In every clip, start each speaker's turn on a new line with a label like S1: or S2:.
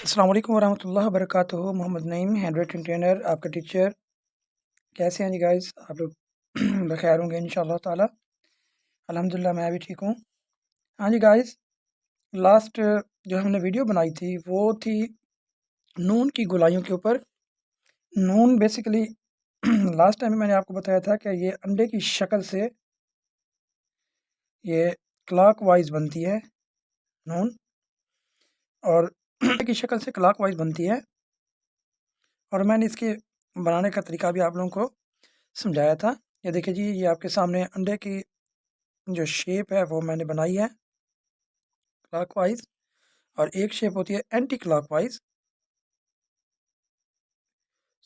S1: अस्सलाम वालेकुम वरहमतुल्लाहि वबरकातुहू। Mohammad Naeem, hand writing trainer, आपका टीचर। कैसे हैं जी गाइस? आप लोग बखैर होंगे इंशाअल्लाह ताला। अल्हम्दुलिल्लाह मैं भी ठीक हूँ। हाँ जी गाइस, लास्ट जो हमने वीडियो बनाई थी वो थी नून की गोलाइयों के ऊपर। नून बेसिकली लास्ट टाइम मैंने आपको बताया था कि ये अंडे की शक्ल से ये क्लॉक वाइज बनती है नून, और अंडे की शक्ल से क्लॉक वाइज बनती है। और मैंने इसके बनाने का तरीका भी आप लोगों को समझाया था। ये देखिए जी, ये आपके सामने अंडे की जो शेप है वो मैंने बनाई है क्लॉकवाइज, और एक शेप होती है एंटी क्लॉकवाइज।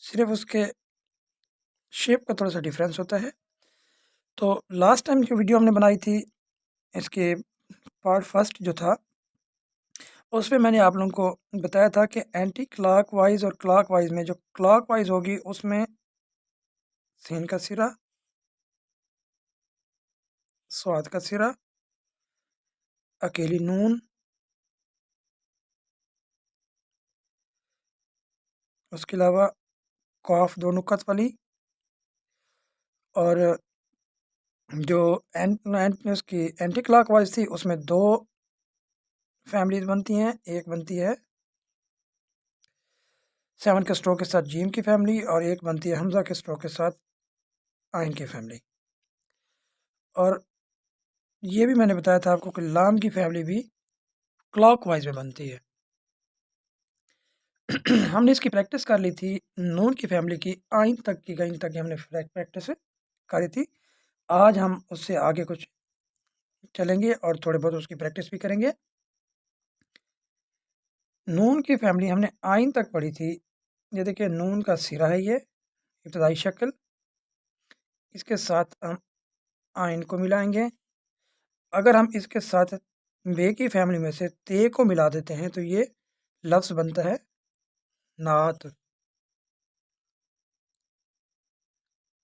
S1: सिर्फ उसके शेप का थोड़ा सा डिफरेंस होता है। तो लास्ट टाइम जो वीडियो हमने बनाई थी, इसके पार्ट फर्स्ट जो था, उसमें मैंने आप लोगों को बताया था कि एंटी क्लॉकवाइज और क्लॉकवाइज में जो क्लॉकवाइज होगी उसमें सीन का सिरा, स्वाद का सिरा, अकेली नून, उसके अलावा कॉफ दो नुक्कत वाली, और जो उसकी एंटी क्लॉकवाइज थी उसमें दो फैमिलीज बनती हैं। एक बनती है 7 के स्ट्रोक के साथ जीम की फैमिली, और एक बनती है हमजा के स्ट्रोक के साथ आइन की फैमिली। और ये भी मैंने बताया था आपको कि लाम की फैमिली भी क्लॉकवाइज में बनती है। हमने इसकी प्रैक्टिस कर ली थी नून की फैमिली की आइन तक की, गई तक की हमने प्रैक्टिस करी थी। आज हम उससे आगे कुछ चलेंगे और थोड़े बहुत उसकी प्रैक्टिस भी करेंगे। नून की फैमिली हमने आइन तक पढ़ी थी। ये देखिए नून का सिरा है, ये इब्तदाई शक्ल। इसके साथ हम आइन को मिलाएंगे। अगर हम इसके साथ बे की फैमिली में से ते को मिला देते हैं तो ये लफ्ज़ बनता है नात।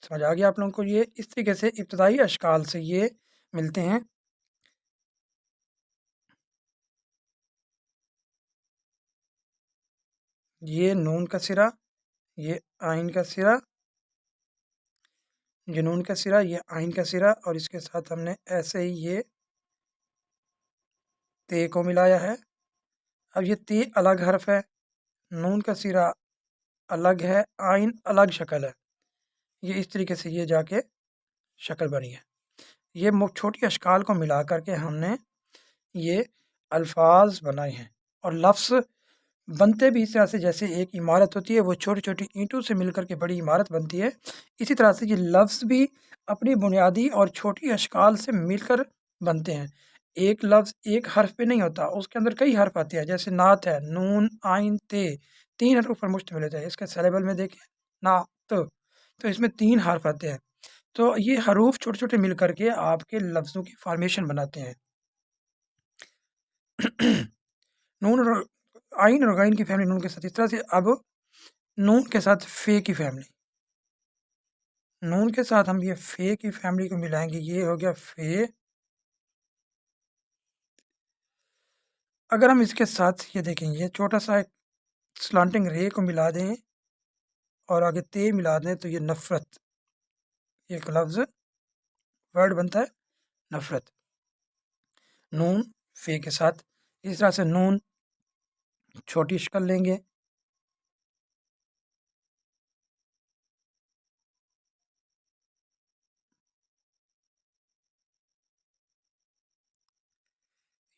S1: समझ आ गया आप लोगों को? ये इस तरीके से इब्तदाई अशकाल से ये मिलते हैं। ये नून का सिरा, ये आइन का सिरा, ये नून का सिरा, ये आइन का सिरा, और इसके साथ हमने ऐसे ही ये ते को मिलाया है। अब ये ते अलग हर्फ है, नून का सिरा अलग है, आइन अलग शक्ल है। ये इस तरीके से ये जाके शक्ल बनी है। ये छोटी अशकाल को मिला करके हमने ये अल्फाज बनाए हैं। और लफ्ज़ बनते भी इस तरह से, जैसे एक इमारत होती है वो छोटी छोटी ईंटों से मिलकर के बड़ी इमारत बनती है, इसी तरह से ये लफ्ज़ भी अपनी बुनियादी और छोटी अशकाल से मिलकर बनते हैं। एक लफ्ज़ एक हर्फ पे नहीं होता, उसके अंदर कई हर्फ आते हैं। जैसे नात है, नून आइन ते, 3 हर्फ पर मुश्तमिल होता है। इसके सेलेबल में देखें ना, तो इसमें 3 हर्फ आते हैं। तो ये हरूफ छोटे छोटे मिल करके आपके लफ्ज़ों की फॉर्मेशन बनाते हैं। नून और आइन और गाइन की फैमिली नून के साथ इस तरह से। अब नून के साथ फे की फैमिली, नून के साथ हम ये फे की फैमिली को मिलाएंगे, ये हो गया फे। अगर हम इसके साथ ये देखेंगे, ये छोटा सा एक स्लांटिंग रे को मिला दें और आगे ते मिला दें तो ये नफ़रत, एक लफ्ज़ वर्ड बनता है नफ़रत। नून फे के साथ इस तरह से नून छोटी शक्ल लेंगे,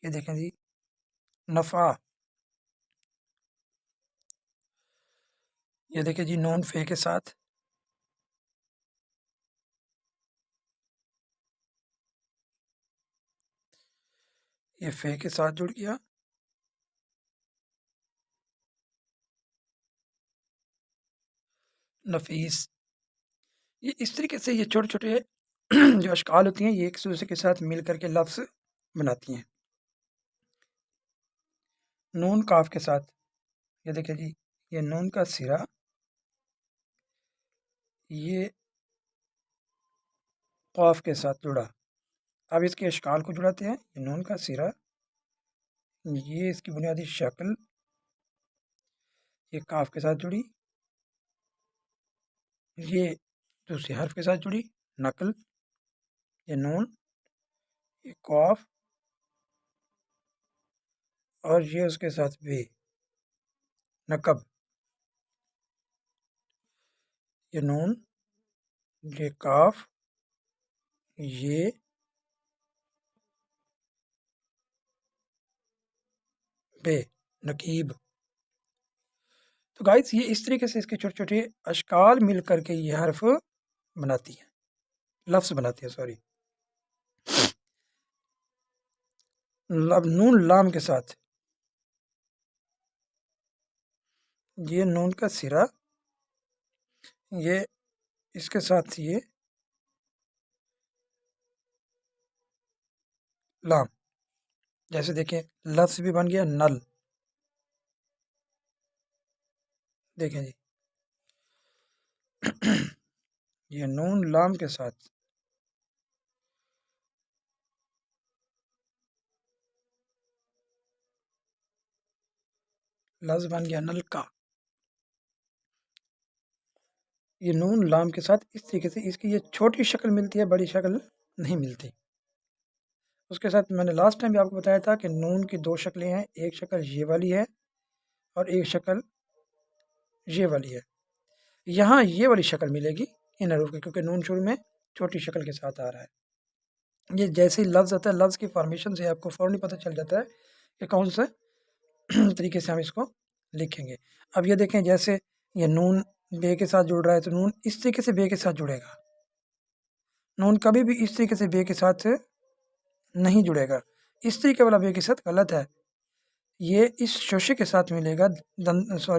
S1: ये देखें जी नफ़ा। ये देखिए जी नून फे के साथ, ये फे के साथ जुड़ गया। नफीस। ये इस तरीके से ये छोटे छोटे जो अशकाल होती हैं ये एक दूसरे के साथ मिल करके लफ्ज़ बनाती हैं। नून काफ के साथ, ये देखिए जी, ये नून का सिरा, ये काफ के साथ जुड़ा। अब इसके अशकाल को जुड़ाते हैं। ये नून का सिरा, ये इसकी बुनियादी शक्ल, یہ کاف کے ساتھ جڑی، یہ دوسرے حرف کے ساتھ جڑی نقل، یہ نون، یہ قاف، اور یہ اس کے ساتھ بے نقب، یہ نون، یہ کاف، یہ بے نقیب۔ تو گائز یہ اس طریقے سے اس کے چھوٹے چھوٹے اشکال مل کر کے یہ حرف بناتی ہیں، لفظ بناتی ہے، سوری۔ نون لام کے ساتھ، یہ نون کا سرا، یہ اس کے ساتھ یہ لام، جیسے دیکھیں لفظ بھی بن گیا نل، دیکھیں جی یہ نون لام کے ساتھ لفظ بن گیا نل کا۔ یہ نون لام کے ساتھ اس طریقے سے اس کی یہ چھوٹی شکل ملتی ہے، بڑی شکل نہیں ملتی۔ اس کے ساتھ میں نے لاسٹ ٹائم بھی آپ کو بتایا تھا کہ نون کی دو شکلیں ہیں، ایک شکل یہ والی ہے اور ایک شکل یہ والی ہے۔ یہاں یہ والی شکل ملے گی ان حروف کی، کیونکہ نون شروع میں چھوٹی شکل کے ساتھ آ رہا ہے۔ یہ جیسے ہی لفظ آتا ہے، لفظ کی فارمیشن سے آپ کو فوراً پتہ چل جاتا ہے کہ کون سے طریقے سے ہم اس کو لکھیں گے۔ اب یہ دیکھیں جیسے یہ نون بے کے ساتھ جڑ رہا ہے، تو نون اس طریقے سے بے کے ساتھ جڑے گا، نون کبھی بھی اس طریقے سے بے کے ساتھ نہیں جڑے گا، اس طریقے والا بے کے ساتھ غلط ہے۔ یہ اس شوشے کے ساتھ ملے گا،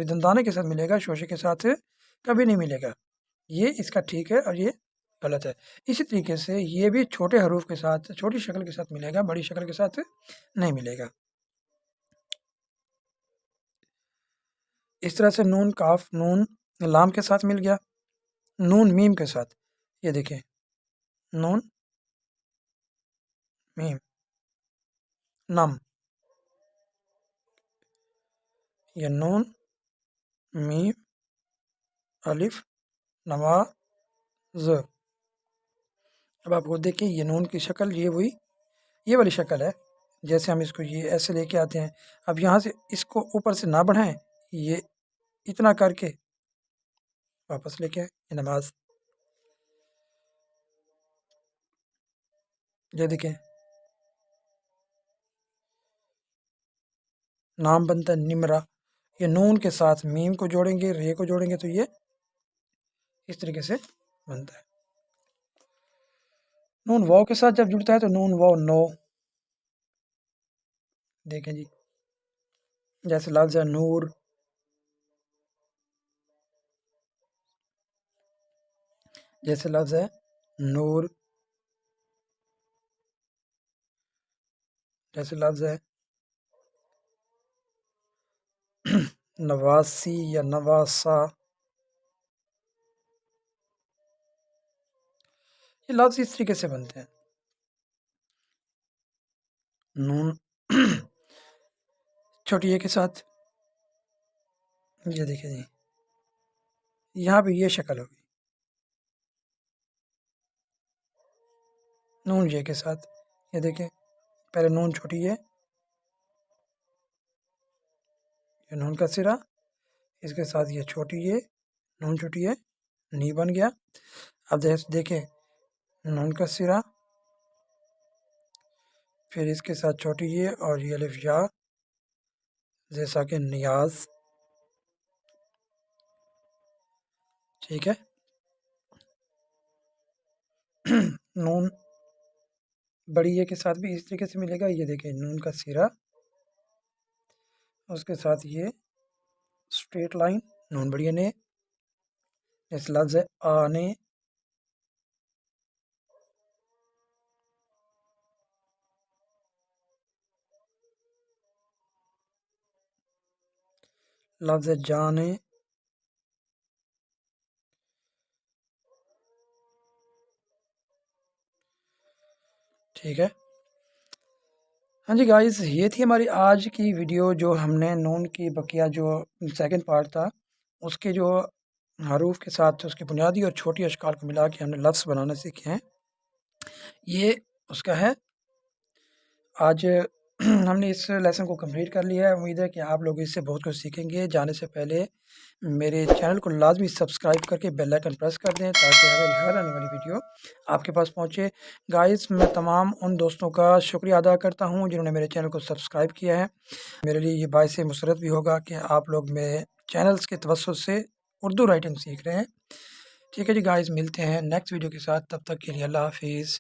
S1: دندانے کے ساتھ ملے گا، شوشے کے ساتھ کبھی نہیں ملے گا، یہ اس کا ٹھیک ہے اور یہ غلط ہے۔ اسی طریقے سے یہ بھی چھوٹے حروف کے ساتھ، چھوٹی شکل کے ساتھ ملے گا، بڑی شکل کے ساتھ نہیں ملے گا۔ اس طرح سے نون کاف نون لام کے ساتھ مل گیا، نون میم کے ساتھ، یہ دیکھیں نون میم نم، یہ نون میم الف نما ز۔ اب آپ کو دیکھیں یہ نون کی شکل یہ والی شکل ہے، جیسے ہم اس کو یہ ایسے لے کے آتے ہیں۔ اب یہاں سے اس کو اوپر سے نہ بڑھائیں، یہ اتنا کر کے واپس لے کے آئیں، یہ نماز، یہ دیکھیں نام بنتا ہے نمرا، یہ نون کے ساتھ میم کو جوڑیں گے، رے کو جوڑیں گے تو یہ اس طریقے سے بنتا ہے۔ نون واو کے ساتھ جب جڑتا ہے تو نون واو نو، دیکھیں جی جیسے لفظ ہے نور، جیسے لفظ ہے نور، جیسے لفظ ہے نواسی یا نواسا، یہ لفظ اس طریقے سے بنتے ہیں۔ نون چھوٹی اے کے ساتھ، یہ دیکھیں جی یہاں پہ یہ شکل ہوگی، نون جے کے ساتھ، یہ دیکھیں پہلے نون چھوٹی ہے، یہ نون کا سرا، اس کے ساتھ یہ چھوٹی ہے، نون چھوٹی ہے، نی بن گیا۔ اب دیکھیں نون کا سرا، پھر اس کے ساتھ چھوٹی ہے اور یہ الف یا، جیسا کہ نیاز، ٹھیک ہے۔ نون بڑی اے کے ساتھ بھی اس طریقے سے ملے گا، یہ دیکھیں نون کا سرا، اس کے ساتھ یہ اسٹریٹ لائن، نون بڑی نے، اس لفظ ہے آنے، لفظ ہے جانے، ٹھیک ہے۔ ہاں جی گائز، یہ تھی ہماری آج کی ویڈیو، جو ہم نے نون کی بقیہ جو سیکنڈ پارٹ تھا اس کے جو حروف کے ساتھ اس کی بنیادی اور چھوٹی اشکال کو ملا کے ہم نے لفظ بنانا سیکھے ہیں، یہ اس کا ہے۔ آج ہم نے اس لیسن کو کمپلیٹ کر لیا ہے۔ امید ہے کہ آپ لوگ اس سے بہت کچھ سیکھیں گے۔ جانے سے پہلے میرے چینل کو لازمی سبسکرائب کر کے بیل آئکن پریس کر دیں تاکہ ہماری ہر آنے والی ویڈیو آپ کے پاس پہنچے۔ گائز، میں تمام ان دوستوں کا شکریہ ادا کرتا ہوں جنہوں نے میرے چینل کو سبسکرائب کیا ہے۔ میرے لیے یہ باعث مسرت بھی ہوگا کہ آپ لوگ میرے چینلز کے توسط سے اردو رائٹنگ سیکھ رہے ہیں۔ ٹھیک ہے جی گائز، ملتے ہیں نیکسٹ ویڈیو کے ساتھ، تب تک کے لیے اللہ حافظ۔